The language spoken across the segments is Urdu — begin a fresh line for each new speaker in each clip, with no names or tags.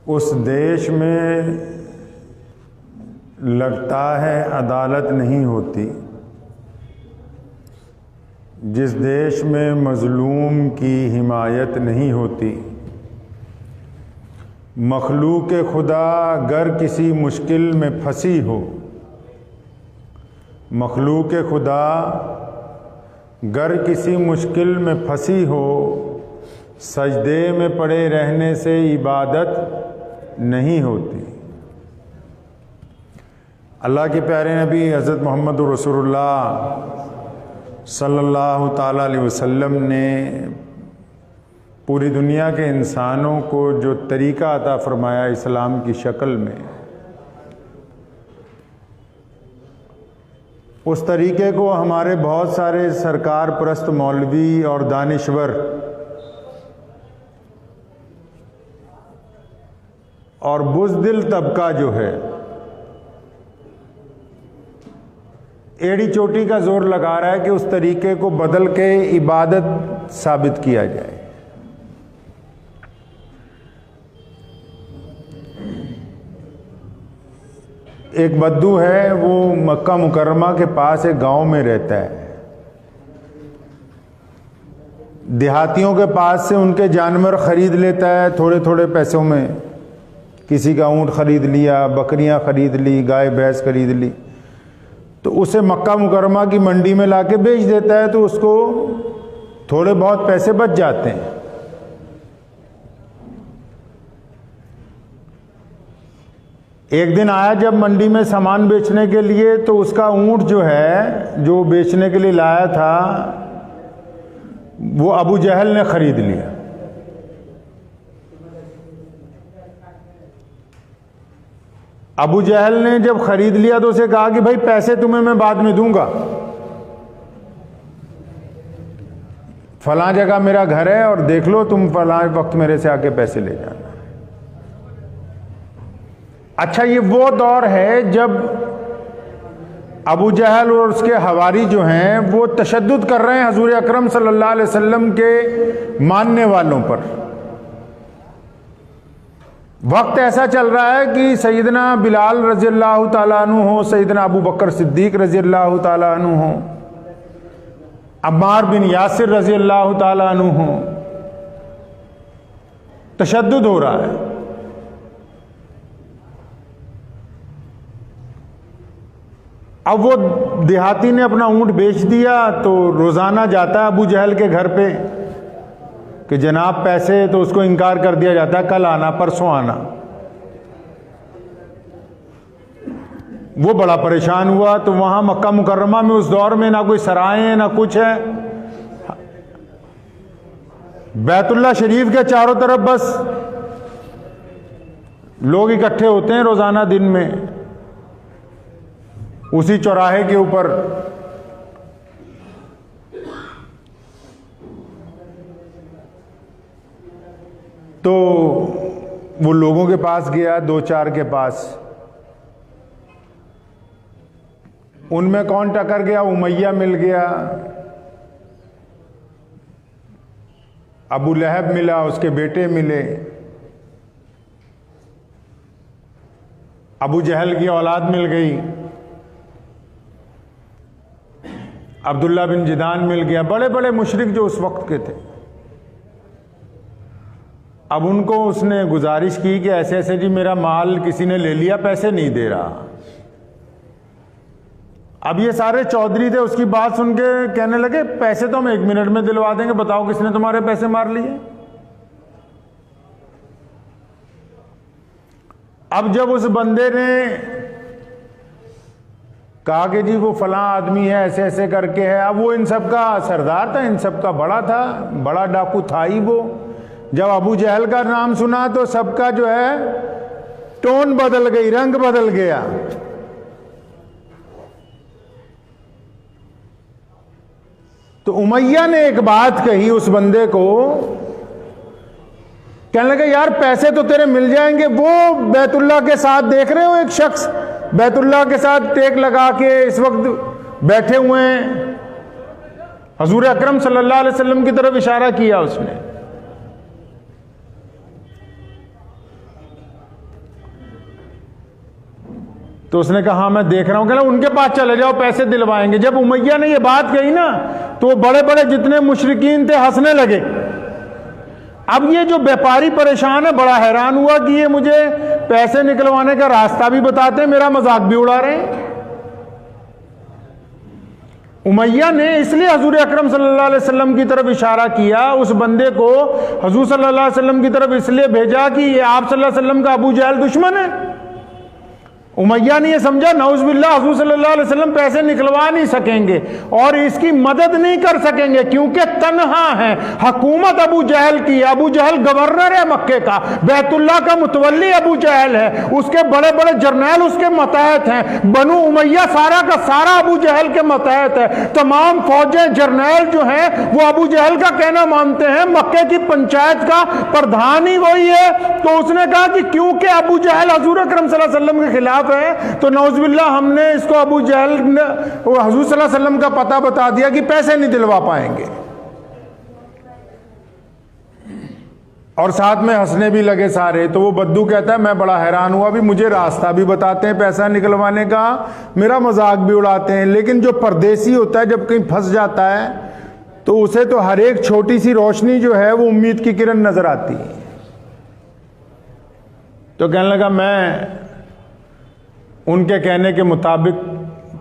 اس دیش میں لگتا ہے عدالت نہیں ہوتی جس دیش میں مظلوم کی حمایت نہیں ہوتی۔ مخلوق خدا گر کسی مشکل میں پھنسی ہو، مخلوق خدا گر کسی مشکل میں پھنسی ہو، سجدے میں پڑے رہنے سے عبادت نہیں ہوتی۔ اللہ کے پیارے نبی حضرت محمد رسول اللہ صلی اللہ تعالیٰ علیہ وسلم نے پوری دنیا کے انسانوں کو جو طریقہ عطا فرمایا اسلام کی شکل میں، اس طریقے کو ہمارے بہت سارے سرکار پرست مولوی اور دانشور اور بزدل طبقہ جو ہے ایڑی چوٹی کا زور لگا رہا ہے کہ اس طریقے کو بدل کے عبادت ثابت کیا جائے۔ ایک بدو ہے، وہ مکہ مکرمہ کے پاس ایک گاؤں میں رہتا ہے، دیہاتیوں کے پاس سے ان کے جانور خرید لیتا ہے تھوڑے تھوڑے پیسوں میں، کسی کا اونٹ خرید لیا، بکریاں خرید لی، گائے بھینس خرید لی، تو اسے مکہ مکرمہ کی منڈی میں لا کے بیچ دیتا ہے تو اس کو تھوڑے بہت پیسے بچ جاتے ہیں۔ ایک دن آیا جب منڈی میں سامان بیچنے کے لیے، تو اس کا اونٹ جو ہے جو بیچنے کے لیے لایا تھا وہ ابو جہل نے خرید لیا۔ ابو جہل نے جب خرید لیا تو اسے کہا کہ بھائی پیسے تمہیں میں بعد میں دوں گا، فلاں جگہ میرا گھر ہے اور دیکھ لو، تم فلاں وقت میرے سے آ کے پیسے لے جانا۔ اچھا، یہ وہ دور ہے جب ابو جہل اور اس کے حواری جو ہیں وہ تشدد کر رہے ہیں حضور اکرم صلی اللہ علیہ وسلم کے ماننے والوں پر۔ وقت ایسا چل رہا ہے کہ سیدنا بلال رضی اللہ تعالیٰ عنہ ہو، سیدنا ابو بکر صدیق رضی اللہ تعالیٰ عنہ ہو، عمار بن یاسر رضی اللہ تعالیٰ عنہ ہو، تشدد ہو رہا ہے۔ اب وہ دیہاتی نے اپنا اونٹ بیچ دیا تو روزانہ جاتا ہے ابو جہل کے گھر پہ کہ جناب پیسے، تو اس کو انکار کر دیا جاتا ہے، کل آنا، پرسوں آنا۔ وہ بڑا پریشان ہوا، تو وہاں مکہ مکرمہ میں اس دور میں نہ کوئی سرائیں ہیں نہ کچھ ہے، بیت اللہ شریف کے چاروں طرف بس لوگ اکٹھے ہوتے ہیں روزانہ دن میں اسی چوراہے کے اوپر۔ تو وہ لوگوں کے پاس گیا، دو چار کے پاس، ان میں کون ٹکر گیا؟ امیہ مل گیا، ابو لہب ملا، اس کے بیٹے ملے، ابو جہل کی اولاد مل گئی، عبداللہ بن جدان مل گیا، بڑے بڑے مشرک جو اس وقت کے تھے۔ اب ان کو اس نے گزارش کی کہ ایسے ایسے جی میرا مال کسی نے لے لیا، پیسے نہیں دے رہا۔ اب یہ سارے چودھری تھے، اس کی بات سن کے کہنے لگے پیسے تو ہم 1 منٹ میں دلوا دیں گے، بتاؤ کس نے تمہارے پیسے مار لیے۔ اب جب اس بندے نے کہا کہ جی وہ فلاں آدمی ہے، ایسے ایسے کر کے ہے، اب وہ ان سب کا سردار تھا، ان سب کا بڑا تھا، بڑا ڈاکو تھا ہی وہ۔ جب ابو جہل کا نام سنا تو سب کا جو ہے ٹون بدل گئی، رنگ بدل گیا۔ تو امیہ نے ایک بات کہی اس بندے کو، کہنے لگا یار پیسے تو تیرے مل جائیں گے، وہ بیت اللہ کے ساتھ دیکھ رہے ہو ایک شخص بیت اللہ کے ساتھ ٹیک لگا کے اس وقت بیٹھے ہوئے ہیں، حضور اکرم صلی اللہ علیہ وسلم کی طرف اشارہ کیا اس نے۔ تو اس نے کہا ہاں میں دیکھ رہا ہوں. کہ ان کے پاس چلے جاؤ پیسے دلوائیں گے. جب امیہ نے یہ بات کہی نا تو وہ بڑے بڑے جتنے مشرکین تھے ہنسنے لگے. اب یہ جو بیپاری پریشان ہے بڑا حیران ہوا کہ یہ مجھے پیسے نکلوانے کا راستہ بھی بتاتے ہیں, میرا مذاق بھی اڑا رہے ہیں. امیہ نے اس لیے حضور اکرم صلی اللہ علیہ وسلم کی طرف اشارہ کیا, اس بندے کو حضور صلی اللہ علیہ وسلم کی طرف اس لیے بھیجا کہ یہ آپ صلی اللہ علیہ وسلم کا ابو جہل دشمن ہے. امیہ نے یہ سمجھا نعوذ باللہ حضور صلی اللہ علیہ وسلم پیسے نکلوا نہیں سکیں گے اور اس کی مدد نہیں کر سکیں گے کیونکہ تنہا ہے. حکومت ابو جہل کی ہے, ابو جہل گورنر ہے مکے کا, بیت اللہ کا متولی ابو جہل ہے, اس کے بڑے بڑے جرنیل اس کے ماتحت ہیں. بنو امیہ سارا کا سارا ابو جہل کے ماتحت ہے. تمام فوجیں جرنیل جو ہیں وہ ابو جہل کا کہنا مانتے ہیں. مکے کی پنچایت کا پردھان ہی وہی ہے. تو اس نے کہا کہ کیونکہ ابو جہل حضور اکرم صلی اللہ علیہ وسلم کے خلاف ہے تو نعوذ باللہ ہم نے اس کو ابو جہل حضور صلی اللہ علیہ وسلم کا پتہ بتا دیا کہ پیسے نہیں دلوا پائیں گے. اور ساتھ میں ہنسنے بھی لگے سارے. تو وہ بدو کہتا ہے میں بڑا حیران ہوا, بھی مجھے راستہ بھی بتاتے ہیں پیسہ نکلوانے کا, میرا مذاق بھی اڑاتے ہیں, لیکن جو پردیسی ہوتا ہے جب کہیں پھنس جاتا ہے تو اسے تو ہر ایک چھوٹی سی روشنی جو ہے وہ امید کی کرن نظر آتی ہے. تو کہنے لگا میں ان کے کہنے کے مطابق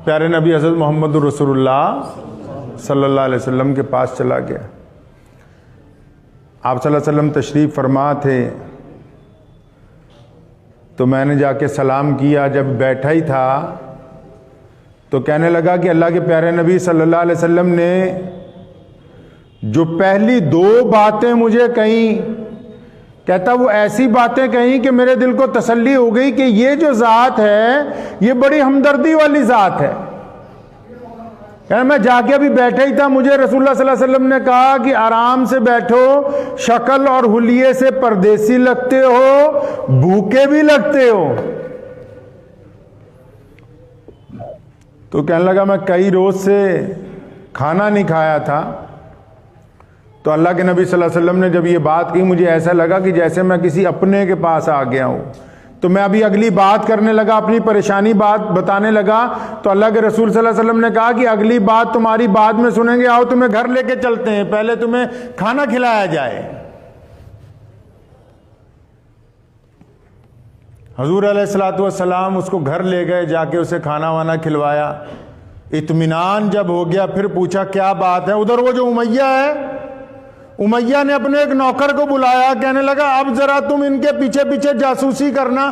پیارے نبی حضرت محمد رسول اللہ صلی اللہ علیہ وسلم کے پاس چلا گیا. آپ صلی اللہ علیہ وسلم تشریف فرما تھے تو میں نے جا کے سلام کیا. جب بیٹھا ہی تھا تو کہنے لگا کہ اللہ کے پیارے نبی صلی اللہ علیہ وسلم نے جو پہلی 2 باتیں مجھے کہیں, کہتا وہ ایسی باتیں کہیں کہ میرے دل کو تسلی ہو گئی کہ یہ جو ذات ہے یہ بڑی ہمدردی والی ذات ہے. میں جا کے ابھی بیٹھے ہی تھا, مجھے رسول اللہ صلی اللہ علیہ وسلم نے کہا کہ آرام سے بیٹھو, شکل اور حلیے سے پردیسی لگتے ہو, بھوکے بھی لگتے ہو. تو کہنے لگا میں کئی روز سے کھانا نہیں کھایا تھا. تو اللہ کے نبی صلی اللہ علیہ وسلم نے جب یہ بات کی مجھے ایسا لگا کہ جیسے میں کسی اپنے کے پاس آ گیا ہوں. تو میں ابھی اگلی بات کرنے لگا, اپنی پریشانی بات بتانے لگا. تو اللہ کے رسول صلی اللہ علیہ وسلم نے کہا کہ اگلی بات تمہاری بعد میں سنیں گے, آؤ تمہیں گھر لے کے چلتے ہیں, پہلے تمہیں کھانا کھلایا جائے. حضور علیہ الصلوۃ والسلام اس کو گھر لے گئے, جا کے اسے کھانا وانا کھلوایا. اطمینان جب ہو گیا پھر پوچھا کیا بات ہے. ادھر وہ جو امیہ ہے, امیہ نے اپنے ایک نوکر کو بلایا, کہنے لگا اب ذرا تم ان کے پیچھے پیچھے جاسوسی کرنا,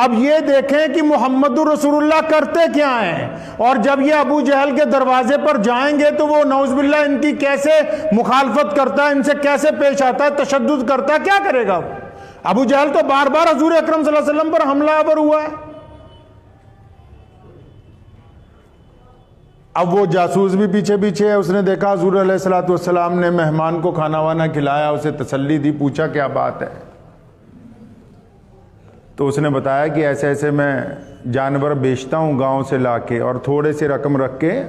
اب یہ دیکھیں کہ محمد رسول اللہ کرتے کیا ہیں, اور جب یہ ابو جہل کے دروازے پر جائیں گے تو وہ نعوذ باللہ ان کی کیسے مخالفت کرتا ہے, ان سے کیسے پیش آتا ہے, تشدد کرتا ہے, کیا کرے گا. ابو جہل تو بار بار حضور اکرم صلی اللہ علیہ وسلم پر حملہ آور ہوا ہے. اب وہ جاسوس بھی پیچھے پیچھے ہے. اس نے دیکھا حضور علیہ الصلوۃ والسلام نے مہمان کو کھانا وانا کھلایا, اسے تسلی دی, پوچھا کیا بات ہے. تو اس نے بتایا کہ ایسے ایسے میں جانور بیچتا ہوں گاؤں سے لا کے, اور تھوڑے سے رقم رکھ کے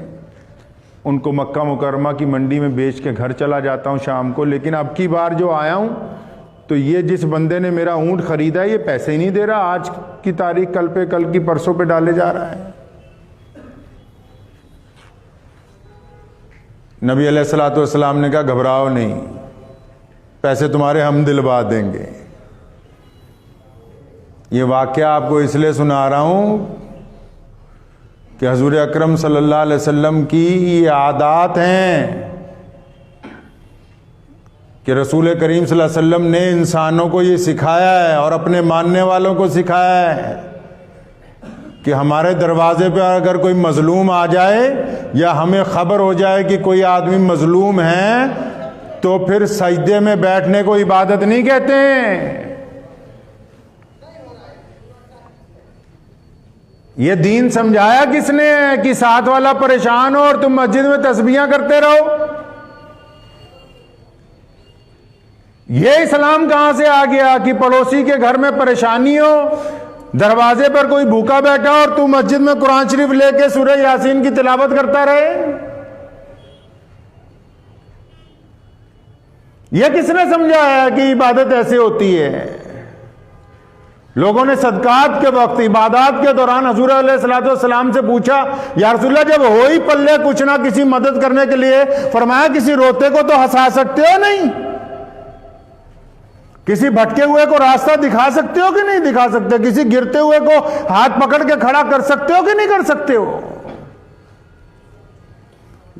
ان کو مکہ مکرمہ کی منڈی میں بیچ کے گھر چلا جاتا ہوں شام کو. لیکن اب کی بار جو آیا ہوں تو یہ جس بندے نے میرا اونٹ خریدا ہے یہ پیسے ہی نہیں دے رہا, آج کی تاریخ کل پہ, کل کی پرسوں پہ ڈالے جا رہا ہے. نبی علیہ الصلوۃ والسلام نے کہا گھبراؤ نہیں, پیسے تمہارے ہم دلوا دیں گے. یہ واقعہ آپ کو اس لیے سنا رہا ہوں کہ حضور اکرم صلی اللہ علیہ وسلم کی یہ عادات ہیں کہ رسول کریم صلی اللہ علیہ وسلم نے انسانوں کو یہ سکھایا ہے اور اپنے ماننے والوں کو سکھایا ہے کہ ہمارے دروازے پہ اگر کوئی مظلوم آ جائے یا ہمیں خبر ہو جائے کہ کوئی آدمی مظلوم ہے تو پھر سجدے میں بیٹھنے کو عبادت نہیں کہتے ہیں. یہ دین سمجھایا کس نے کہ ساتھ والا پریشان ہو اور تم مسجد میں تسبیحاں کرتے رہو. یہ اسلام کہاں سے آ گیا کہ پڑوسی کے گھر میں پریشانی ہو, دروازے پر کوئی بھوکا بیٹھا اور تو مسجد میں قرآن شریف لے کے سورہ یاسین کی تلاوت کرتا رہے. یہ کس نے سمجھایا کہ عبادت ایسے ہوتی ہے. لوگوں نے صدقات کے وقت، عبادات کے دوران حضور علیہ الصلوۃ والسلام سے پوچھا یا رسول اللہ جب ہو ہی پلے کچھ نہ کسی مدد کرنے کے لیے، فرمایا کسی روتے کو تو ہنسا سکتے ہو نہیں؟ کسی بھٹکے ہوئے کو راستہ دکھا سکتے ہو کہ نہیں دکھا سکتے؟ کسی گرتے ہوئے کو ہاتھ پکڑ کے کھڑا کر سکتے ہو کہ نہیں کر سکتے ہو؟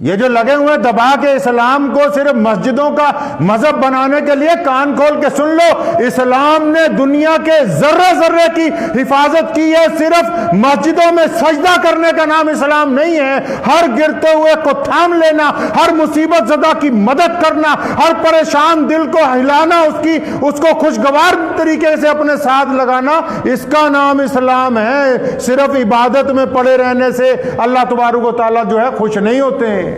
یہ جو لگے ہوئے دبا کے اسلام کو صرف مسجدوں کا مذہب بنانے کے لیے، کان کھول کے سن لو، اسلام نے دنیا کے ذرے ذرے کی حفاظت کی ہے۔ صرف مسجدوں میں سجدہ کرنے کا نام اسلام نہیں ہے۔ ہر گرتے ہوئے کو تھام لینا، ہر مصیبت زدہ کی مدد کرنا، ہر پریشان دل کو ہلانا، اس کو خوشگوار طریقے سے اپنے ساتھ لگانا، اس کا نام اسلام ہے۔ صرف عبادت میں پڑے رہنے سے اللہ تبارک و تعالیٰ جو ہے خوش نہیں ہوتے ہیں۔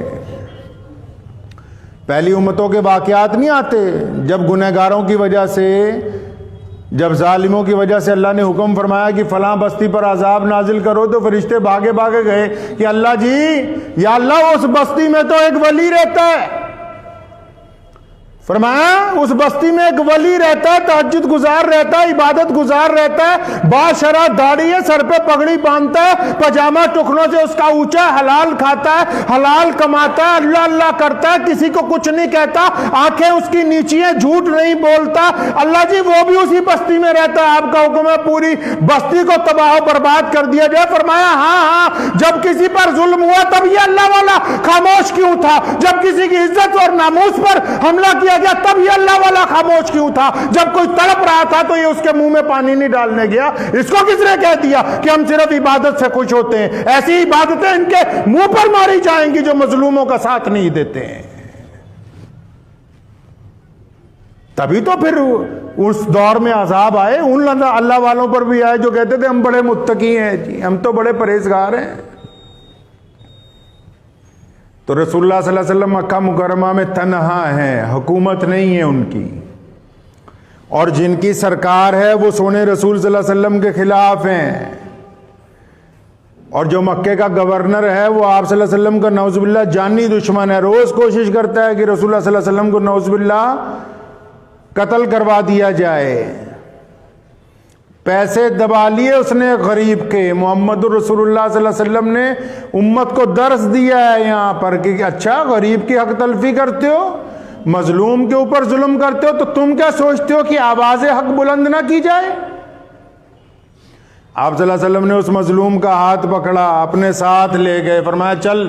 پہلی امتوں کے واقعات نہیں آتے جب گنہگاروں کی وجہ سے، جب ظالموں کی وجہ سے اللہ نے حکم فرمایا کہ فلاں بستی پر عذاب نازل کرو، تو فرشتے بھاگے بھاگے گئے کہ اللہ جی، یا اللہ اس بستی میں تو ایک ولی رہتا ہے۔ فرمایا اس بستی میں ایک ولی رہتا ہے، تہجد گزار رہتا ہے، عبادت گزار رہتا ہے، باشرہ داڑھی ہے، سر پہ پگڑی باندھتا ہے، پاجامہ ٹکنوں سے اس کا اونچا، حلال کھاتا ہے، حلال کماتا ہے، اللہ اللہ کرتا ہے، کسی کو کچھ نہیں کہتا، آنکھیں اس کی نیچی ہیں، جھوٹ نہیں بولتا، اللہ جی وہ بھی اسی بستی میں رہتا ہے، آپ کا حکم ہے پوری بستی کو تباہ و برباد کر دیا جائے۔ فرمایا ہاں، جب کسی پر ظلم ہوا تب یہ اللہ والا خاموش کیوں تھا؟ جب کسی کی عزت اور ناموس پر حملہ کیا گیا تب یہ اللہ والا خاموش کیوں تھا؟ جب کوئی تڑپ رہا تھا تو یہ اس کے منہ میں پانی نہیں ڈالنے گیا؟ اس کو کس نے کہہ دیا کہ ہم صرف عبادت سے خوش ہوتے ہیں؟ ایسی عبادتیں ان کے منہ پر ماری جائیں گی جو مظلوموں کا ساتھ نہیں دیتے ہیں۔ تبھی تو پھر اس دور میں عذاب آئے، ان اللہ والوں پر بھی آئے جو کہتے تھے ہم بڑے متقی ہیں جی، ہم تو بڑے پرہیزگار ہیں۔ تو رسول اللہ صلی اللہ علیہ وسلم مکہ مکرمہ میں تنہا ہیں، حکومت نہیں ہے ان کی، اور جن کی سرکار ہے وہ سونے رسول صلی اللہ علیہ وسلم کے خلاف ہیں، اور جو مکے کا گورنر ہے وہ آپ صلی اللہ علیہ وسلم کا نعوذ باللہ جانی دشمن ہے، روز کوشش کرتا ہے کہ رسول اللہ صلی اللہ علیہ وسلم کو نعوذ باللہ قتل کروا دیا جائے۔ پیسے دبا لیے اس نے غریب کے۔ محمد رسول اللہ صلی اللہ علیہ وسلم نے امت کو درس دیا ہے یہاں پر کہ اچھا غریب کی حق تلفی کرتے ہو، مظلوم کے اوپر ظلم کرتے ہو، تو تم کیا سوچتے ہو کہ آواز حق بلند نہ کی جائے؟ آپ صلی اللہ علیہ وسلم نے اس مظلوم کا ہاتھ پکڑا، اپنے ساتھ لے گئے، فرمایا چل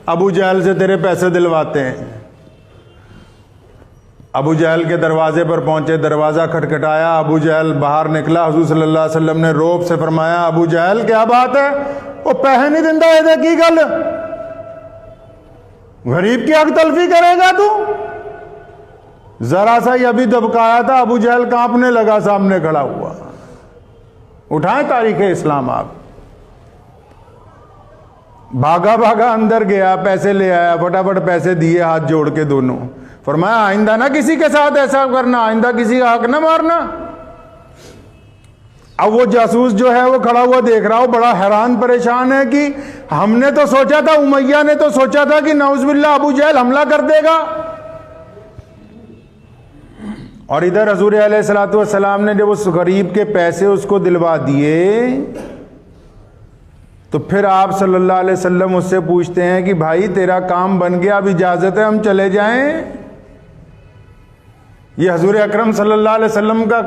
ابو جہل سے تیرے پیسے دلواتے ہیں۔ ابو جہل کے دروازے پر پہنچے، دروازہ کھٹکھٹایا، ابو جہل باہر نکلا، حضور صلی اللہ علیہ وسلم نے روب سے فرمایا ابو جہل کیا بات ہے؟ وہ پیسے نہیں دندا ہے کی گل، غریب کی حق تلفی کرے گا تو؟ ذرا سا ہی ابھی دبکایا تھا، ابو جہل کانپنے لگا سامنے کھڑا ہوا۔ اٹھائیں تاریخ اسلام آپ۔ بھاگا بھاگا اندر گیا، پیسے لے آیا، فٹافٹ پیسے دیے ہاتھ جوڑ کے دونوں، فرمایا آئندہ نہ کسی کے ساتھ ایسا کرنا، آئندہ کسی کا حق نہ مارنا۔ اب وہ جاسوس جو ہے وہ کھڑا ہوا دیکھ رہا ہو، بڑا حیران پریشان ہے کہ ہم نے تو سوچا تھا، امیہ نے تو سوچا تھا کہ نعوذ باللہ ابو جہل حملہ کر دے گا، اور ادھر حضور علیہ الصلوۃ والسلام نے جب اس غریب کے پیسے اس کو دلوا دیے تو پھر آپ صلی اللہ علیہ وسلم اس سے پوچھتے ہیں کہ بھائی تیرا کام بن گیا، اب اجازت ہے ہم چلے جائیں؟ یہ حضور اکرم صلی اللہ علیہ وسلم کا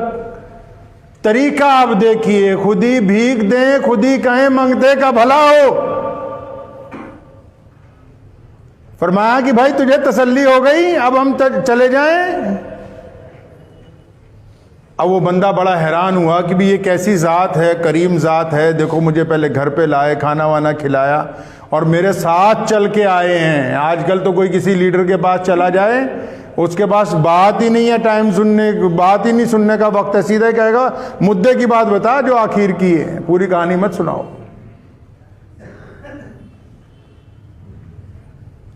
طریقہ آپ دیکھیے، خود ہی بھیک دیں، خود ہی کہیں منگتے کا بھلا ہو۔ فرمایا کہ بھائی تجھے تسلی ہو گئی، اب ہم چلے جائیں؟ اب وہ بندہ بڑا حیران ہوا کہ بھی یہ کیسی ذات ہے، کریم ذات ہے، دیکھو مجھے پہلے گھر پہ لائے، کھانا وانا کھلایا اور میرے ساتھ چل کے آئے ہیں۔ آج کل تو کوئی کسی لیڈر کے پاس چلا جائے، اس کے پاس بات ہی نہیں ہے، ٹائم سننے، بات ہی نہیں سننے کا وقت ہے، سیدھا کہے گا مدعے کی بات بتا جو آخر کی ہے، پوری کہانی مت سناؤ۔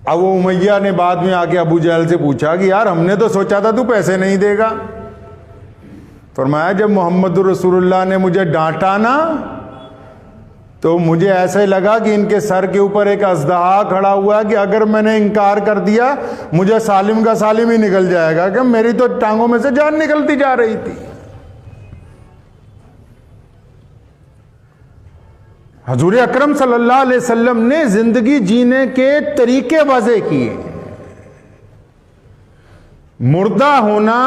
اب وہ امیہ نے بعد میں آ کے ابو جہل سے پوچھا کہ یار ہم نے تو سوچا تھا تو پیسے نہیں دے گا۔ فرمایا جب محمد رسول اللہ نے مجھے ڈانٹا نا تو مجھے ایسا ہی لگا کہ ان کے سر کے اوپر ایک اژدہا کھڑا ہوا ہے کہ اگر میں نے انکار کر دیا مجھے سالم کا سالم ہی نکل جائے گا، کہ میری تو ٹانگوں میں سے جان نکلتی جا رہی تھی۔ حضور اکرم صلی اللہ علیہ وسلم نے زندگی جینے کے طریقے واضح کیے. مردہ ہونا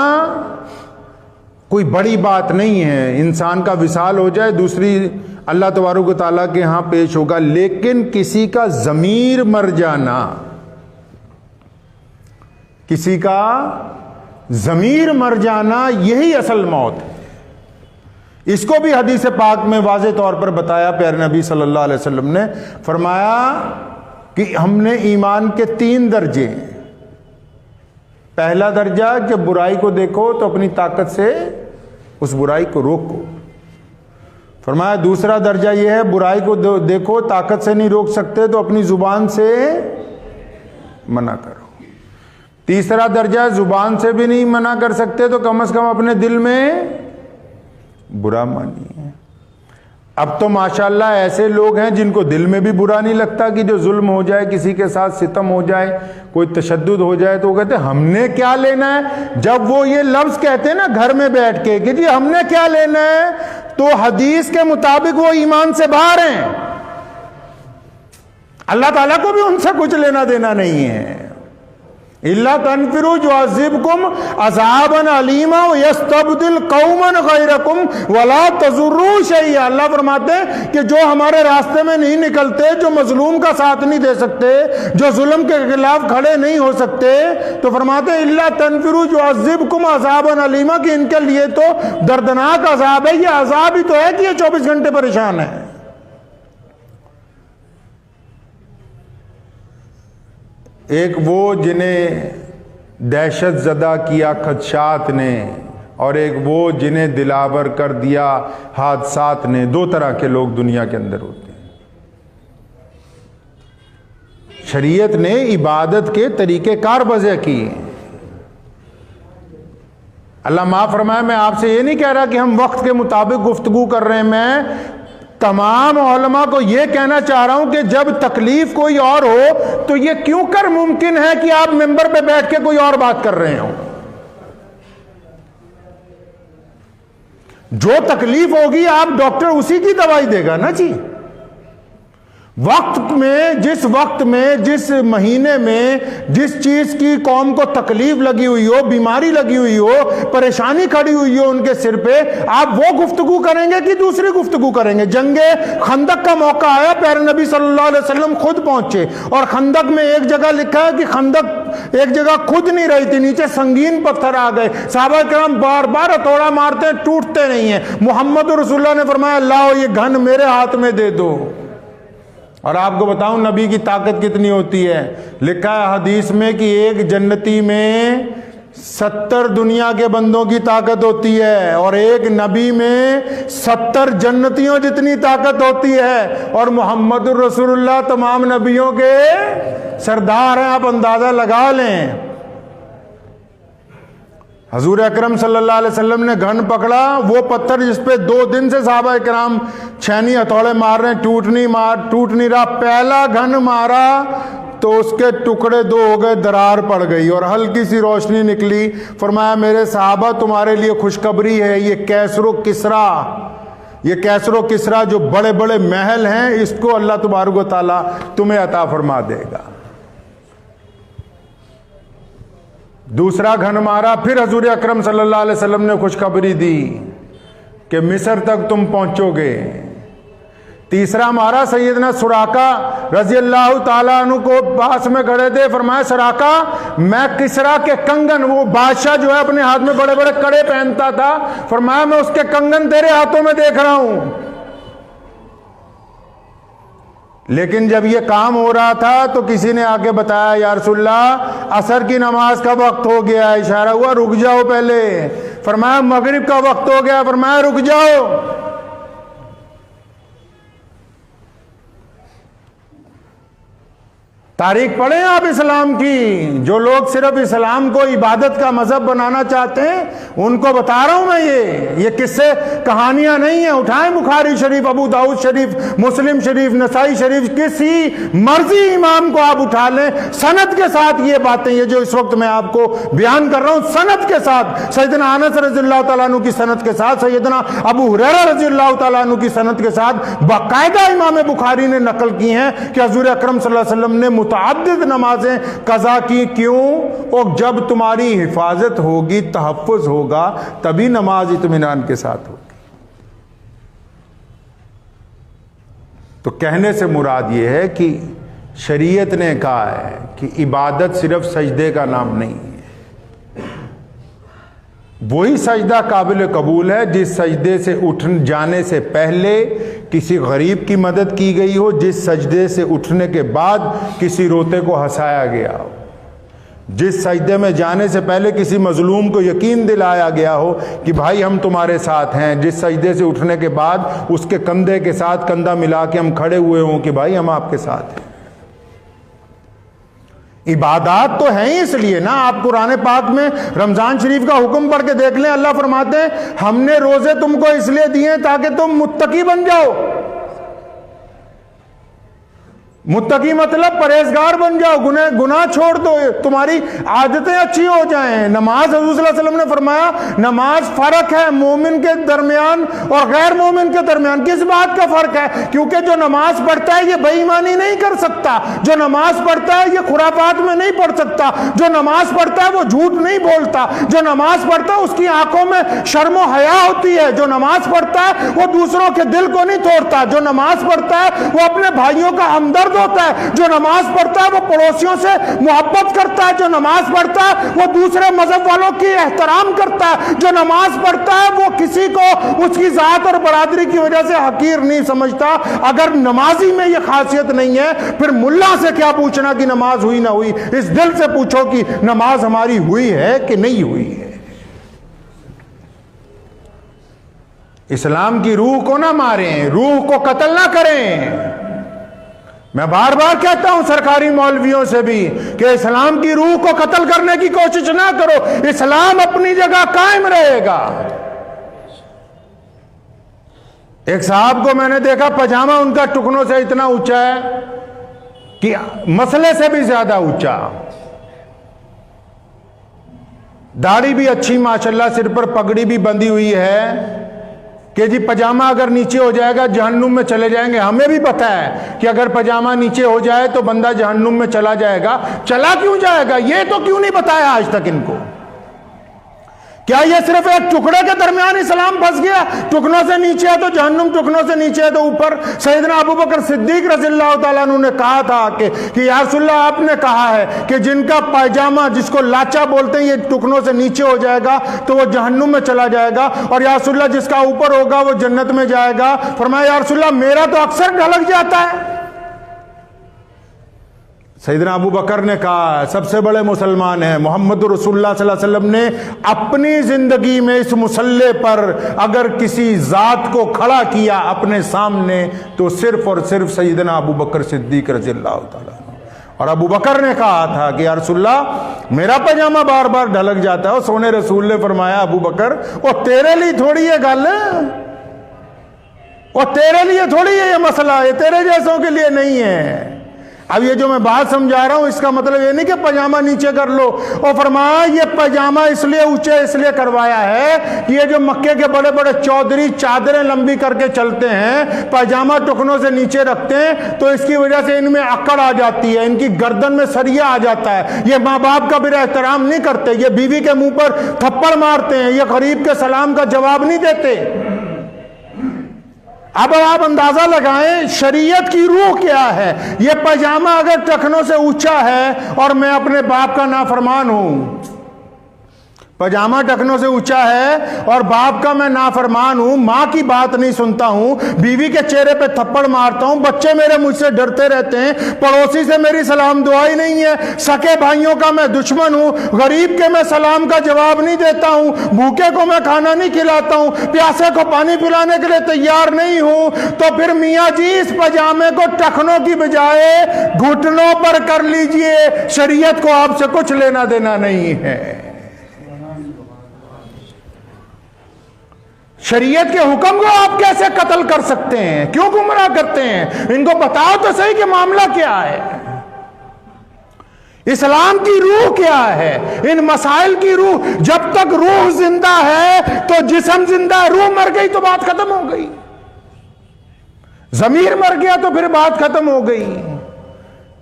کوئی بڑی بات نہیں ہے، انسان کا وصال ہو جائے دوسری اللہ تبارک و تعالیٰ کے ہاں پیش ہوگا، لیکن کسی کا ضمیر مر جانا، کسی کا ضمیر مر جانا، یہی اصل موت ہے. اس کو بھی حدیث پاک میں واضح طور پر بتایا پیارے نبی صلی اللہ علیہ وسلم نے. فرمایا کہ ہم نے ایمان کے 3 درجے ہیں. پہلا درجہ، جب برائی کو دیکھو تو اپنی طاقت سے اس برائی کو روکو. فرمایا دوسرا درجہ یہ ہے، برائی کو دیکھو طاقت سے نہیں روک سکتے تو اپنی زبان سے منع کرو. تیسرا درجہ، زبان سے بھی نہیں منع کر سکتے تو کم از کم اپنے دل میں برا مانیے. اب تو ماشاءاللہ ایسے لوگ ہیں جن کو دل میں بھی برا نہیں لگتا کہ جو ظلم ہو جائے، کسی کے ساتھ ستم ہو جائے، کوئی تشدد ہو جائے تو وہ کہتے ہیں ہم نے کیا لینا ہے. جب وہ یہ لفظ کہتے ہیں نا گھر میں بیٹھ کے کہ جی ہم نے کیا لینا ہے، تو حدیث کے مطابق وہ ایمان سے باہر ہیں. اللہ تعالیٰ کو بھی ان سے کچھ لینا دینا نہیں ہے. اِلَّا تَنْفِرُوا يُعَذِّبْكُمْ عَذَابًا عَلِيمًا وَيَسْتَبْدِلْ قَوْمًا غَيْرَكُمْ وَلَا تَضُرُّوهُ شَيْئًا. اللہ فرماتے ہیں کہ جو ہمارے راستے میں نہیں نکلتے، جو مظلوم کا ساتھ نہیں دے سکتے، جو ظلم کے خلاف کھڑے نہیں ہو سکتے، تو فرماتے ہیں اِلَّا تَنْفِرُوا يُعَذِّبْكُمْ عَذَابًا عَلِيمًا کہ ان کے لیے تو دردناک عذاب ہے. یہ عذاب ہی تو ہے کہ یہ 24 گھنٹے پریشان ہے. ایک وہ جنہیں دہشت زدہ کیا خدشات نے، اور ایک وہ جنہیں دلاور کر دیا حادثات نے. 2 طرح کے لوگ دنیا کے اندر ہوتے ہیں. شریعت نے عبادت کے طریقہ کار وضع کیے. اللہ معاف فرمائے، میں آپ سے یہ نہیں کہہ رہا کہ ہم وقت کے مطابق گفتگو کر رہے ہیں. میں تمام علماء کو یہ کہنا چاہ رہا ہوں کہ جب تکلیف کوئی اور ہو تو یہ کیوں کر ممکن ہے کہ آپ ممبر پہ بیٹھ کے کوئی اور بات کر رہے ہوں. جو تکلیف ہوگی آپ ڈاکٹر اسی کی دوائی دے گا نا جی. وقت میں، جس وقت میں، جس مہینے میں جس چیز کی قوم کو تکلیف لگی ہوئی ہو، بیماری لگی ہوئی ہو، پریشانی کھڑی ہوئی ہو ان کے سر پہ، آپ وہ گفتگو کریں گے کہ دوسری گفتگو کریں گے. جنگ خندق کا موقع آیا، پیارے نبی صلی اللہ علیہ وسلم خود پہنچے، اور خندق میں ایک جگہ لکھا ہے کہ خندق ایک جگہ خود نہیں رہی تھی، نیچے سنگین پتھر آ گئے. صحابہ کرام بار بار ہتھوڑا مارتے ہیں، ٹوٹتے نہیں ہیں. محمد رسول اللہ نے فرمایا لاؤ یہ گھن میرے ہاتھ میں دے دو. اور آپ کو بتاؤں نبی کی طاقت کتنی ہوتی ہے. لکھا ہے حدیث میں کہ ایک جنتی میں 70 دنیا کے بندوں کی طاقت ہوتی ہے، اور ایک نبی میں 70 جنتیوں جتنی طاقت ہوتی ہے. اور محمد الرسول اللہ تمام نبیوں کے سردار ہیں. آپ اندازہ لگا لیں. حضور اکرم صلی اللہ علیہ وسلم نے گھن پکڑا، وہ پتھر جس پہ 2 دن سے صحابہ کرام چھینی ہتھوڑے مار رہے ہیں، ٹوٹ نہیں رہا. پہلا گھن مارا تو اس کے ٹکڑے 2 ہو گئے، درار پڑ گئی اور ہلکی سی روشنی نکلی. فرمایا میرے صحابہ تمہارے لیے خوشخبری ہے، یہ کیسر و کسرا جو بڑے بڑے محل ہیں، اس کو اللہ تبارک و تعالیٰ تمہیں عطا فرما دے گا. دوسرا گھن مارا، پھر حضور اکرم صلی اللہ علیہ وسلم نے خوشخبری دی کہ مصر تک تم پہنچو گے. تیسرا مارا، سیدنا سراقہ رضی اللہ تعالیٰ عنہ کو پاس میں کھڑے تھے. فرمایا سراقہ میں کسرا کے کنگن، وہ بادشاہ جو ہے اپنے ہاتھ میں بڑے بڑے کڑے پہنتا تھا، فرمایا میں اس کے کنگن تیرے ہاتھوں میں دیکھ رہا ہوں. لیکن جب یہ کام ہو رہا تھا تو کسی نے آ کے بتایا یا رسول اللہ عصر کی نماز کا وقت ہو گیا. اشارہ ہوا رک جاؤ پہلے. فرمایا مغرب کا وقت ہو گیا. فرمایا رک جاؤ. تاریخ پڑھیں آپ اسلام کی. جو لوگ صرف اسلام کو عبادت کا مذہب بنانا چاہتے ہیں ان کو بتا رہا ہوں میں یہ قصے کہانیاں نہیں ہیں. اٹھائیں بخاری شریف, ابو داؤد شریف, مسلم شریف, نسائی شریف, کسی مرضی امام کو آپ اٹھا لیں, سند کے ساتھ یہ باتیں, یہ جو اس وقت میں آپ کو بیان کر رہا ہوں سند کے ساتھ, سیدنا انس رضی اللہ تعالیٰ عنہ کی سند کے ساتھ, سیدنا ابو ہریرہ رضی اللہ تعالیٰ عنہ کی سند کے ساتھ باقاعدہ امام بخاری نے نقل کی ہیں کہ حضور اکرم صلی اللہ علیہ وسلم نے متعدد نمازیں قضا کی. کیوں؟ اور جب تمہاری حفاظت ہوگی, تحفظ ہوگا, تبھی نماز اطمینان کے ساتھ ہوگی. تو کہنے سے مراد یہ ہے کہ شریعت نے کہا ہے کہ عبادت صرف سجدے کا نام نہیں ہے. وہی سجدہ قابل قبول ہے جس سجدے سے اٹھ جانے سے پہلے کسی غریب کی مدد کی گئی ہو, جس سجدے سے اٹھنے کے بعد کسی روتے کو ہنسایا گیا ہو, جس سجدے میں جانے سے پہلے کسی مظلوم کو یقین دلایا گیا ہو کہ بھائی ہم تمہارے ساتھ ہیں, جس سجدے سے اٹھنے کے بعد اس کے کندھے کے ساتھ کندھا ملا کے ہم کھڑے ہوئے ہوں کہ بھائی ہم آپ کے ساتھ ہیں. عبادات تو ہیں اس لیے نا. آپ قرآن پاک میں رمضان شریف کا حکم پڑھ کے دیکھ لیں, اللہ فرماتے ہیں ہم نے روزے تم کو اس لیے دیے تاکہ تم متقی بن جاؤ. متقی مطلب پرہیزگار بن جاؤ, گناہ چھوڑ دو, تمہاری عادتیں اچھی ہو جائیں. نماز حضور صلی اللہ علیہ وسلم نے فرمایا نماز فرق ہے مومن کے درمیان اور غیر مومن کے درمیان. کس بات کا فرق ہے؟ کیونکہ جو نماز پڑھتا ہے یہ بے ایمانی نہیں کر سکتا, جو نماز پڑھتا ہے یہ خرافات میں نہیں پڑھ سکتا, جو نماز پڑھتا ہے وہ جھوٹ نہیں بولتا, جو نماز پڑھتا ہے اس کی آنکھوں میں شرم و حیا ہوتی ہے, جو نماز پڑھتا ہے وہ دوسروں کے دل کو نہیں توڑتا, جو نماز پڑھتا ہے وہ اپنے بھائیوں کا ہمدرد ہوتا ہے, جو نماز پڑھتا ہے وہ پڑوسیوں سے محبت کرتا ہے, جو نماز پڑھتا ہے وہ دوسرے مذہب والوں کی احترام کرتا ہے, جو نماز پڑھتا ہے وہ کسی کو اس کی ذات اور برادری کی وجہ سے حقیر نہیں سمجھتا. اگر نمازی میں یہ خاصیت نہیں ہے پھر ملا سے کیا پوچھنا کہ نماز ہوئی نہ ہوئی, اس دل سے پوچھو کہ نماز ہماری ہوئی ہے کہ نہیں ہوئی ہے. اسلام کی روح کو نہ ماریں, روح کو قتل نہ کریں. میں بار بار کہتا ہوں سرکاری مولویوں سے بھی کہ اسلام کی روح کو قتل کرنے کی کوشش نہ کرو, اسلام اپنی جگہ قائم رہے گا. ایک صاحب کو میں نے دیکھا پاجامہ ان کا ٹکنوں سے اتنا اونچا ہے کہ مسئلے سے بھی زیادہ اونچا, داڑھی بھی اچھی ماشاءاللہ, سر پر پگڑی بھی بندھی ہوئی ہے کہ جی پاجامہ اگر نیچے ہو جائے گا جہنم میں چلے جائیں گے. ہمیں بھی پتہ ہے کہ اگر پاجامہ نیچے ہو جائے تو بندہ جہنم میں چلا جائے گا. چلا کیوں جائے گا یہ تو کیوں نہیں بتایا آج تک ان کو؟ کیا یہ صرف ایک ٹکڑے کے درمیان اسلام پھنس گیا؟ ٹکنوں سے نیچے ہے تو جہنم, ٹکنوں سے نیچے ہے تو اوپر. سیدنا ابو بکر صدیق رضی اللہ تعالیٰ عنہ نے کہا تھا کہ یا رسول اللہ آپ نے کہا ہے کہ جن کا پائجامہ جس کو لاچا بولتے ہیں یہ ٹکنوں سے نیچے ہو جائے گا تو وہ جہنم میں چلا جائے گا, اور یا رسول اللہ جس کا اوپر ہوگا وہ جنت میں جائے گا. فرمایا یا رسول اللہ میرا تو اکثر ڈھلک جاتا ہے. سیدنا ابو بکر نے کہا سب سے بڑے مسلمان ہیں محمد رسول اللہ صلی اللہ علیہ وسلم نے اپنی زندگی میں اس مسلح پر اگر کسی ذات کو کھڑا کیا اپنے سامنے تو صرف اور صرف سیدنا ابو بکر صدیق رضی اللہ تعالیٰ عنہ. اور ابو بکر نے کہا تھا کہ یا رسول اللہ میرا پاجامہ بار بار ڈھلک جاتا ہے. اور سونے رسول نے فرمایا ابو بکر وہ تیرے لیے تھوڑی یہ گل ہے, وہ تیرے لیے تھوڑی ہے یہ مسئلہ, یہ تیرے جیسوں کے لیے نہیں ہے. اب یہ جو میں بات سمجھا رہا ہوں اس کا مطلب یہ نہیں کہ پاجامہ نیچے کر لو. اور فرمایا یہ پاجامہ اس لیے اونچے اس لیے کروایا ہے کہ یہ جو مکے کے بڑے بڑے چودھری چادریں لمبی کر کے چلتے ہیں, پاجامہ ٹکنوں سے نیچے رکھتے ہیں تو اس کی وجہ سے ان میں اکڑ آ جاتی ہے, ان کی گردن میں سریا آ جاتا ہے, یہ ماں باپ کا بھی احترام نہیں کرتے, یہ بیوی کے منہ پر تھپڑ مارتے ہیں, یہ غریب کے سلام کا جواب نہیں دیتے. اب آپ اندازہ لگائیں شریعت کی روح کیا ہے. یہ پاجامہ اگر ٹخنوں سے اونچا ہے اور میں اپنے باپ کا نافرمان ہوں, پاجامہ ٹخنوں سے اونچا ہے اور باپ کا میں نافرمان ہوں، ماں کی بات نہیں سنتا ہوں، بیوی کے چہرے پہ تھپڑ مارتا ہوں، بچے میرے مجھ سے ڈرتے رہتے ہیں، پڑوسی سے میری سلام دعائی نہیں ہے، سکے بھائیوں کا میں دشمن ہوں، غریب کے میں سلام کا جواب نہیں دیتا ہوں، بھوکے کو میں کھانا نہیں کھلاتا ہوں، پیاسے کو پانی پلانے کے لیے تیار نہیں ہوں، تو پھر میاں جی اس پاجامے کو ٹخنوں کی بجائے گھٹنوں پر کر لیجئے، شریعت کو آپ سے کچھ لینا دینا نہیں ہے۔ شریعت کے حکم کو آپ کیسے قتل کر سکتے ہیں؟ کیوں گمراہ کرتے ہیں؟ ان کو بتاؤ تو صحیح کہ معاملہ کیا ہے، اسلام کی روح کیا ہے، ان مسائل کی روح۔ جب تک روح زندہ ہے تو جسم زندہ ہے، روح مر گئی تو بات ختم ہو گئی، ضمیر مر گیا تو پھر بات ختم ہو گئی۔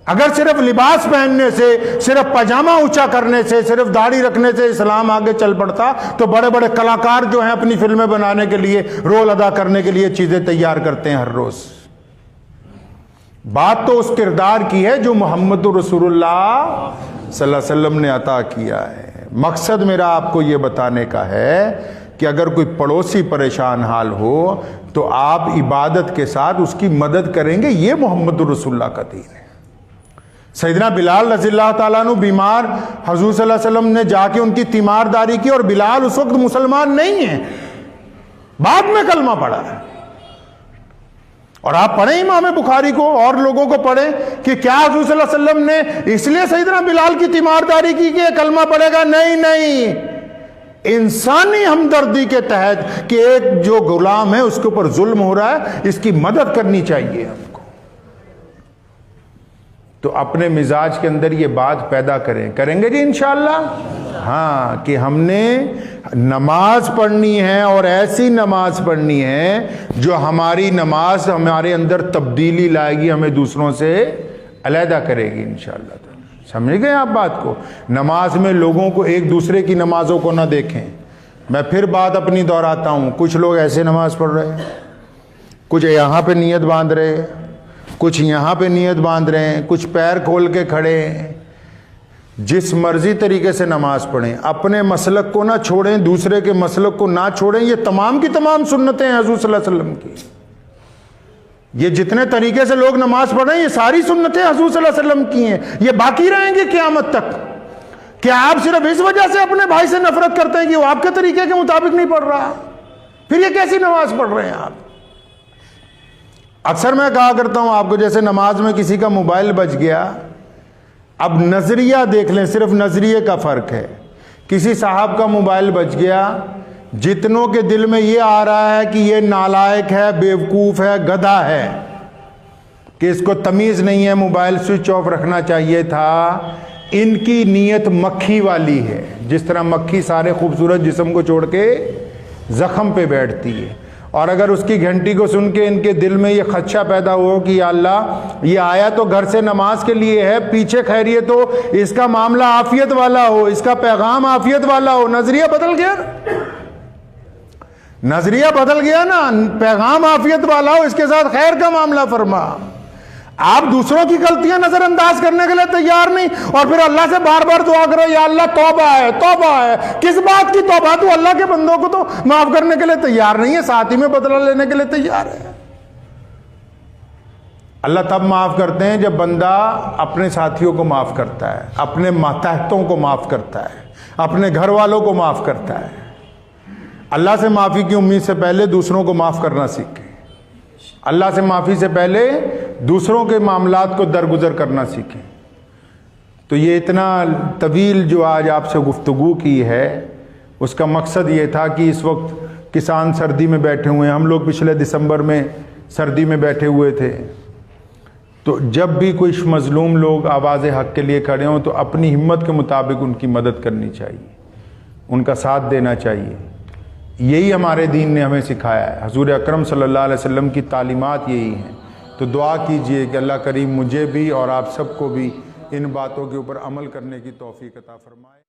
اگر صرف لباس پہننے سے، صرف پاجامہ اونچا کرنے سے، صرف داڑھی رکھنے سے اسلام آگے چل پڑتا تو بڑے بڑے کلاکار جو ہیں اپنی فلمیں بنانے کے لیے، رول ادا کرنے کے لیے چیزیں تیار کرتے ہیں ہر روز۔ بات تو اس کردار کی ہے جو محمد رسول اللہ صلی اللہ علیہ وسلم نے عطا کیا ہے۔ مقصد میرا آپ کو یہ بتانے کا ہے کہ اگر کوئی پڑوسی پریشان حال ہو تو آپ عبادت کے ساتھ اس کی مدد کریں گے، یہ محمد رسول اللہ کا دین ہے۔ سیدنا بلال رضی اللہ تعالیٰ عنہ بیمار، حضور صلی اللہ علیہ وسلم نے جا کے ان کی تیمارداری کی، اور بلال اس وقت مسلمان نہیں ہیں، بعد میں کلمہ پڑھا ہے۔ اور آپ پڑھیں امام بخاری کو اور لوگوں کو پڑھیں کہ کیا حضور صلی اللہ علیہ وسلم نے اس لیے سیدنا بلال کی تیمارداری کی کہ کلمہ پڑھے گا؟ نہیں، انسانی ہمدردی کے تحت کہ ایک جو غلام ہے اس کے اوپر ظلم ہو رہا ہے، اس کی مدد کرنی چاہیے ہم کو۔ تو اپنے مزاج کے اندر یہ بات پیدا کریں گے جی انشاءاللہ؟ ہاں، کہ ہم نے نماز پڑھنی ہے اور ایسی نماز پڑھنی ہے جو ہماری نماز ہمارے اندر تبدیلی لائے گی، ہمیں دوسروں سے علیحدہ کرے گی انشاءاللہ۔ سمجھ گئے آپ بات کو؟ نماز میں لوگوں کو ایک دوسرے کی نمازوں کو نہ دیکھیں۔ میں پھر بات اپنی دہراتا ہوں، کچھ لوگ ایسے نماز پڑھ رہے ہیں، کچھ یہاں پہ نیت باندھ رہے ہیں، کچھ یہاں پہ نیت باندھ رہے ہیں، کچھ پیر کھول کے کھڑے ہیں۔ جس مرضی طریقے سے نماز پڑھیں، اپنے مسلک کو نہ چھوڑیں، دوسرے کے مسلک کو نہ چھوڑیں۔ یہ تمام کی تمام سنتیں ہیں حضور صلی اللہ علیہ وسلم کی۔ یہ جتنے طریقے سے لوگ نماز پڑھ رہے ہیں یہ ساری سنتیں حضور صلی اللہ علیہ وسلم کی ہیں، یہ باقی رہیں گے قیامت تک۔ کیا آپ صرف اس وجہ سے اپنے بھائی سے نفرت کرتے ہیں کہ وہ آپ کے طریقے کے مطابق نہیں پڑھ رہا؟ پھر یہ کیسی نماز پڑھ رہے ہیں آپ؟ اکثر میں کہا کرتا ہوں آپ کو، جیسے نماز میں کسی کا موبائل بج گیا، اب نظریہ دیکھ لیں، صرف نظریے کا فرق ہے۔ کسی صاحب کا موبائل بج گیا، جتنوں کے دل میں یہ آ رہا ہے کہ یہ نالائق ہے، بیوقوف ہے، گدھا ہے، کہ اس کو تمیز نہیں ہے، موبائل سوئچ آف رکھنا چاہیے تھا، ان کی نیت مکھی والی ہے۔ جس طرح مکھی سارے خوبصورت جسم کو چھوڑ کے زخم پہ بیٹھتی ہے، اور اگر اس کی گھنٹی کو سن کے ان کے دل میں یہ خدشہ پیدا ہو کہ یا اللہ یہ آیا تو گھر سے نماز کے لیے ہے، پیچھے خیریت ہو، اس کا معاملہ عافیت والا ہو، اس کا پیغام عافیت والا ہو، نظریہ بدل گیا، نظریہ بدل گیا نا، پیغام عافیت والا ہو، اس کے ساتھ خیر کا معاملہ فرما۔ آپ دوسروں کی غلطیاں نظر انداز کرنے کے لیے تیار نہیں، اور پھر اللہ سے بار بار دعا کرو یا اللہ توبہ ہے، توبہ ہے۔ کس بات کی توبہ؟ تو اللہ کے بندوں کو تو معاف کرنے کے لیے تیار نہیں ہے، ساتھ ہی میں بدلہ لینے کے لیے تیار ہے۔ اللہ تب معاف کرتے ہیں جب بندہ اپنے ساتھیوں کو معاف کرتا ہے، اپنے ماتحتوں کو معاف کرتا ہے، اپنے گھر والوں کو معاف کرتا ہے۔ اللہ سے معافی کی امید سے پہلے دوسروں کو معاف کرنا سیکھیں، اللہ سے معافی سے پہلے دوسروں کے معاملات کو درگزر کرنا سیکھیں۔ تو یہ اتنا طویل جو آج آپ سے گفتگو کی ہے، اس کا مقصد یہ تھا کہ اس وقت کسان سردی میں بیٹھے ہوئے ہیں، ہم لوگ پچھلے دسمبر میں سردی میں بیٹھے ہوئے تھے، تو جب بھی کوئی مظلوم لوگ آواز حق کے لیے کھڑے ہوں تو اپنی ہمت کے مطابق ان کی مدد کرنی چاہیے، ان کا ساتھ دینا چاہیے۔ یہی ہمارے دین نے ہمیں سکھایا ہے، حضور اکرم صلی اللہ علیہ وسلم کی تعلیمات یہی ہیں۔ تو دعا کیجئے کہ اللہ کریم مجھے بھی اور آپ سب کو بھی ان باتوں کے اوپر عمل کرنے کی توفیق عطا فرمائے۔